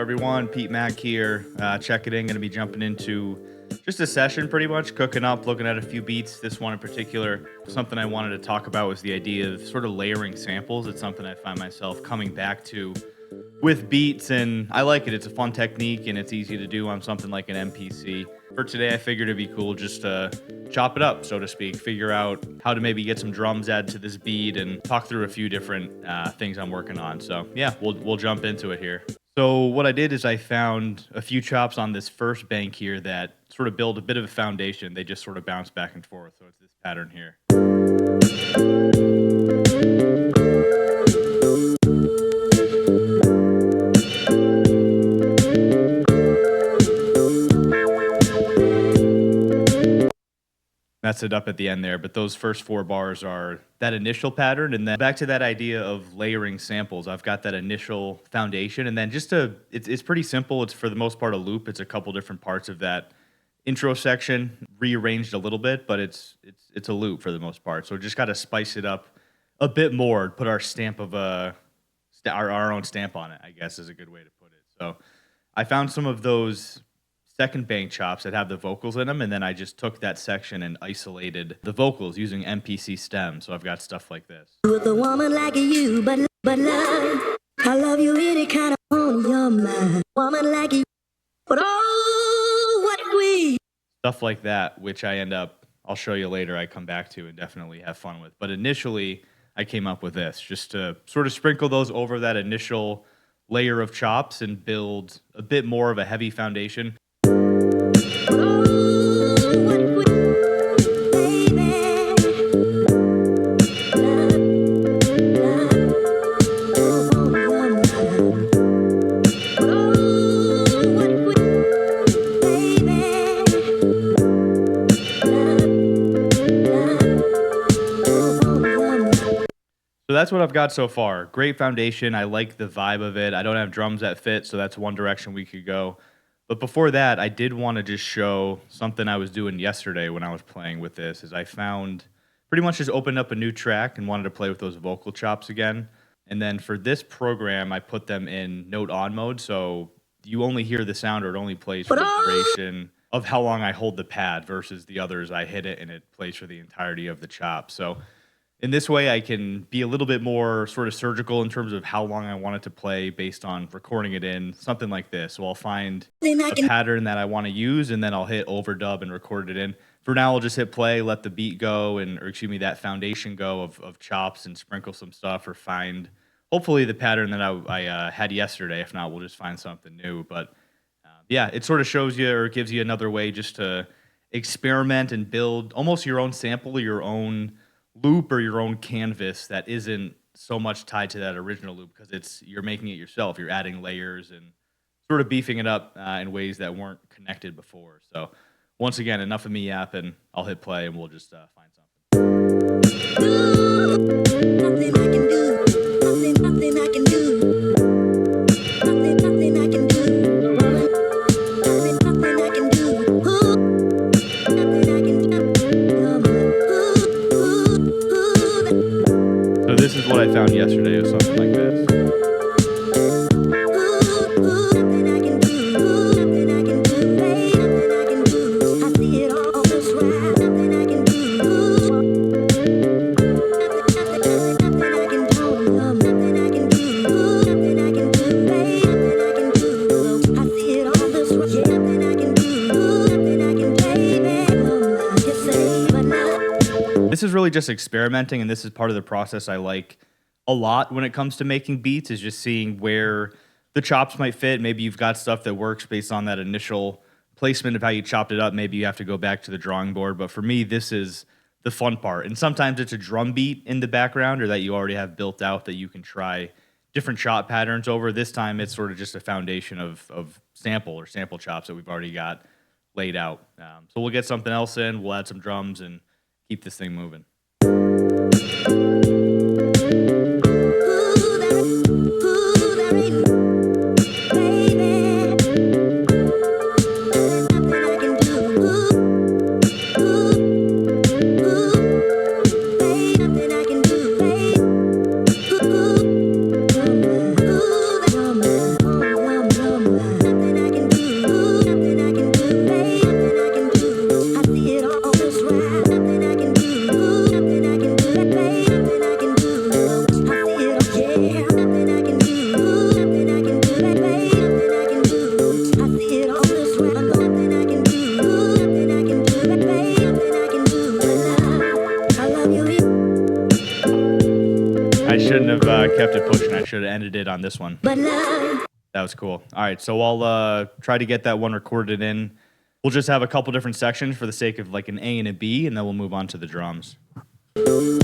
everyone? Pete Mack here. Check it in. Going to be jumping into just a session pretty much, cooking up, looking at a few beats. This one in particular, something I wanted to talk about was the idea of sort of layering samples. It's something I find myself coming back to with beats, and I like it. It's a fun technique, and it's easy to do on something like an MPC. For today, I figured it'd be cool just to chop it up, so to speak, figure out how to maybe get some drums added to this beat and talk through a few different things I'm working on. So yeah, we'll jump into it here. So what I did is I found a few chops on this first bank here that sort of build a bit of a foundation. They just sort of bounce back and forth. So it's this pattern here. That's it up at the end there, but those first 4 bars are that initial pattern, and then back to that idea of layering samples. I've got that initial foundation, and then it's pretty simple. It's for the most part a loop. It's a couple different parts of that intro section rearranged a little bit, but it's a loop for the most part. So just got to spice it up a bit more, put our stamp of our own stamp on it, I guess is a good way to put it. So I found some of those second bank chops that have the vocals in them, and then I just took that section and isolated the vocals using MPC stems. So I've got stuff like this. With a woman like you, but love, I love you any kind of on your mind. Woman like you, but oh, what we stuff like that, which I'll show you later, I come back to and definitely have fun with. But initially, I came up with this just to sort of sprinkle those over that initial layer of chops and build a bit more of a heavy foundation. So that's what I've got so far. Great foundation. I like the vibe of it. I don't have drums that fit, so that's one direction we could go. But before that, I did want to just show something I was doing yesterday when I was playing with this. Is I found pretty much just opened up a new track and wanted to play with those vocal chops again. And then for this program, I put them in note on mode, so you only hear the sound, or it only plays for the duration of how long I hold the pad, versus the others I hit it and it plays for the entirety of the chop. So in this way, I can be a little bit more sort of surgical in terms of how long I want it to play based on recording it in, something like this. So I'll find a pattern that I want to use, and then I'll hit overdub and record it in. For now, I'll just hit play, let the beat go, that foundation go of chops, and sprinkle some stuff, or find, hopefully, the pattern that I had yesterday. If not, we'll just find something new. But yeah, it sort of shows you, or gives you another way just to experiment and build almost your own sample, your own loop, or your own canvas that isn't so much tied to that original loop, because you're making it yourself. You're adding layers and sort of beefing it up in ways that weren't connected before. So once again, enough of me yapping. I'll hit play and we'll just find something. nothing I can do, nothing I can do, nothing I can do, nothing I can do, nothing I can do. So this is what I found yesterday, was something like this. This is really just experimenting, and this is part of the process I like a lot when it comes to making beats, is just seeing where the chops might fit. Maybe you've got stuff that works based on that initial placement of how you chopped it up. Maybe you have to go back to the drawing board. But for me, this is the fun part. And sometimes it's a drum beat in the background, or that you already have built out that you can try different chop patterns over. This time it's sort of just a foundation of sample chops that we've already got laid out. So we'll get something else in, we'll add some drums, and keep this thing moving. should have ended it on this one. but love. That was cool. All right, so I'll try to get that one recorded in. We'll just have a couple different sections for the sake of like an A and a B, and then we'll move on to the drums. Move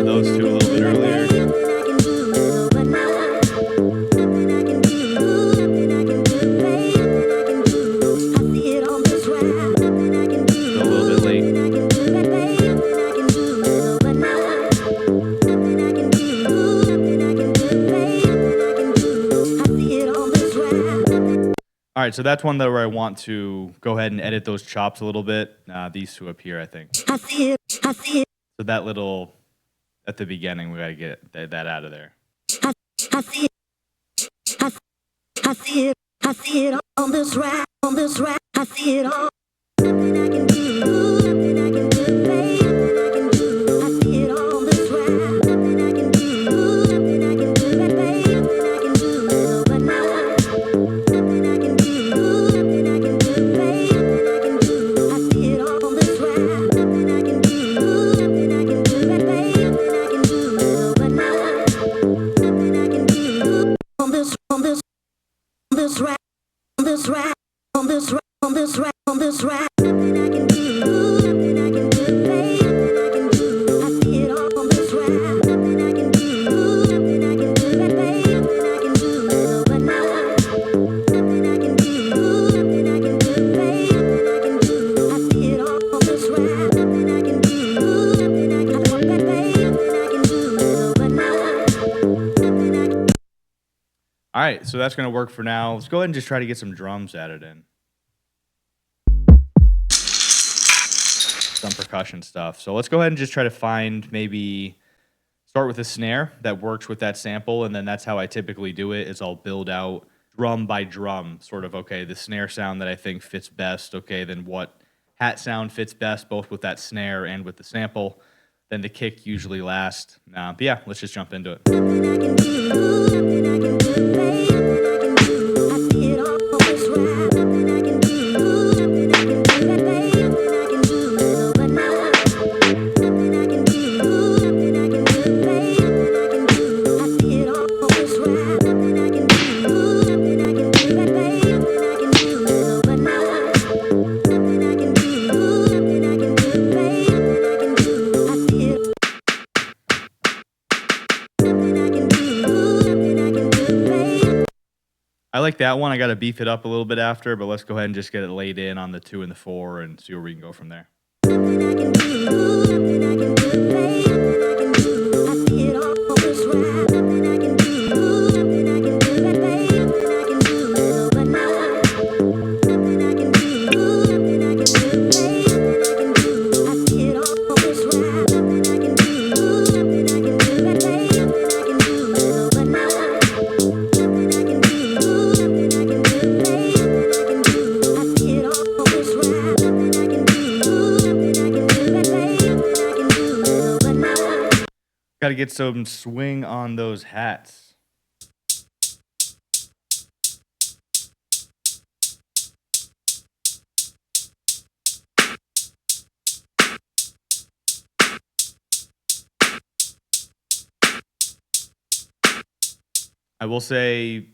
those two a little bit earlier. Go a little bit late. All right, so that's one that where I want to go ahead and edit those chops a little bit. These two up here, I think. So that little at the beginning, we gotta get that out of there. I see it on this rack, I see it all. All right, so that's gonna work for now. Let's go ahead and just try to get some drums added in. Some percussion stuff. So let's go ahead and just try to find maybe start with a snare that works with that sample, and then that's how I typically do it is I'll build out drum by drum, sort of, okay, the snare sound that I think fits best, okay, then what hat sound fits best, both with that snare and with the sample. Then the kick usually last. But yeah, let's just jump into it. I like that one. I got to beef it up a little bit after, but let's go ahead and just get it laid in on the 2 and the 4 and see where we can go from there. Got to get some swing on those hats. I will say,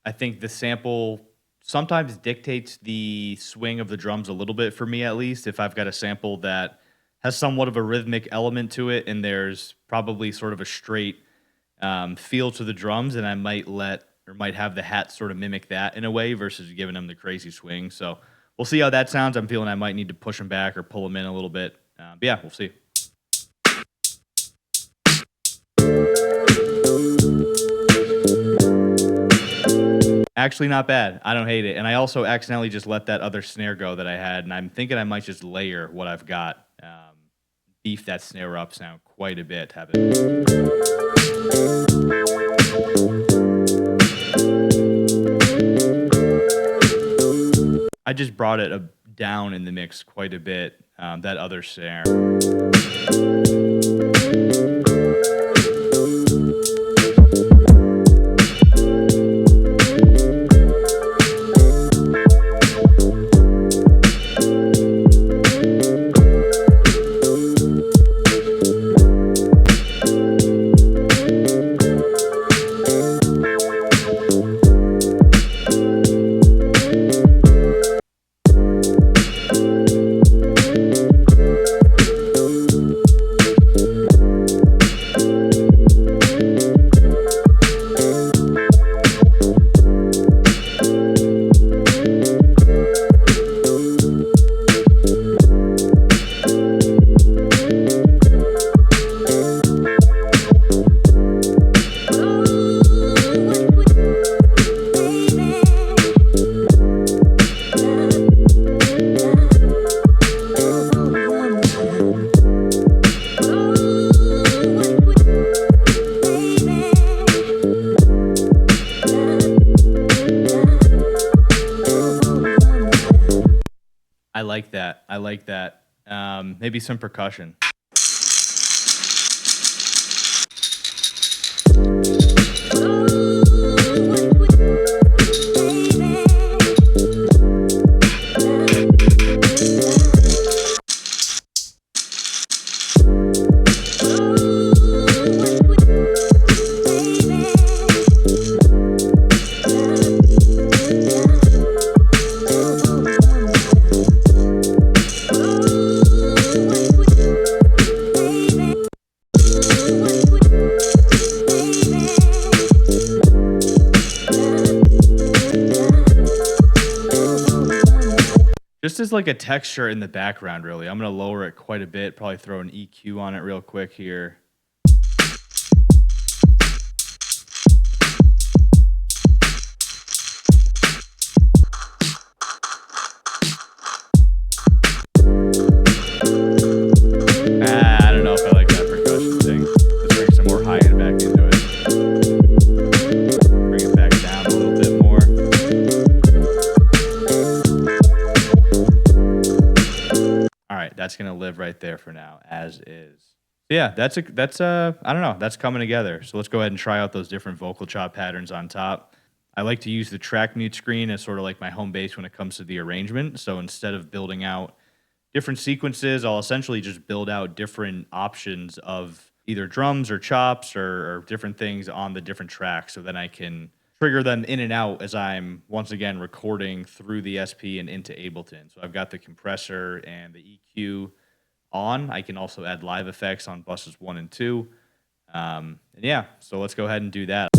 I think the sample sometimes dictates the swing of the drums a little bit for me, at least. If I've got a sample that has somewhat of a rhythmic element to it, and there's probably sort of a straight feel to the drums, and I might have the hat sort of mimic that in a way versus giving them the crazy swing. So we'll see how that sounds. I'm feeling I might need to push them back or pull them in a little bit. But yeah, we'll see. Actually, not bad. I don't hate it. And I also accidentally just let that other snare go that I had, and I'm thinking I might just layer what I've got. Beef that snare up sound quite a bit. Have it. I just brought it down in the mix quite a bit, that other snare. I like that. I like that. Maybe some percussion. Just as like a texture in the background, really. I'm going to lower it quite a bit, probably throw an EQ on it real quick here. I don't know if I like that percussion thing. Let's bring some more high end back into it. Bring it back down a little bit more. All right, that's gonna live right there for now, as is. Yeah, that's I don't know, that's coming together. So let's go ahead and try out those different vocal chop patterns on top. I like to use the track mute screen as sort of like my home base when it comes to the arrangement. So instead of building out different sequences, I'll essentially just build out different options of either drums or chops or different things on the different tracks. So then I can trigger them in and out as I'm once again recording through the SP and into Ableton. So I've got the compressor and the EQ on. I can also add live effects on buses 1 and 2. And yeah, so let's go ahead and do that.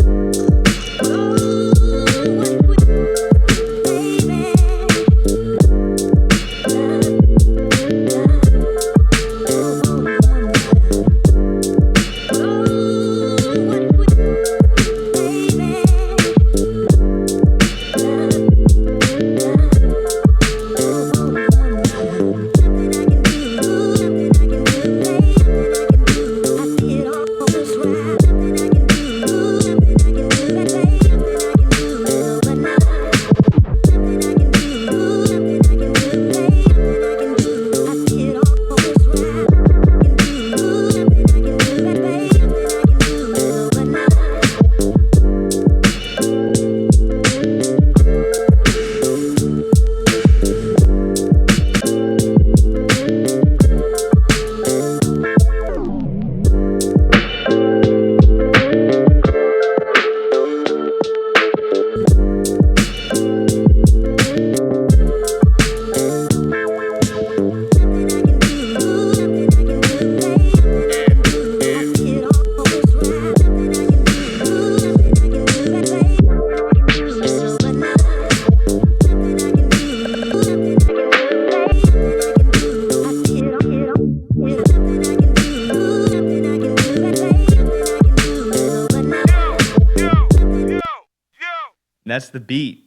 That's the beat.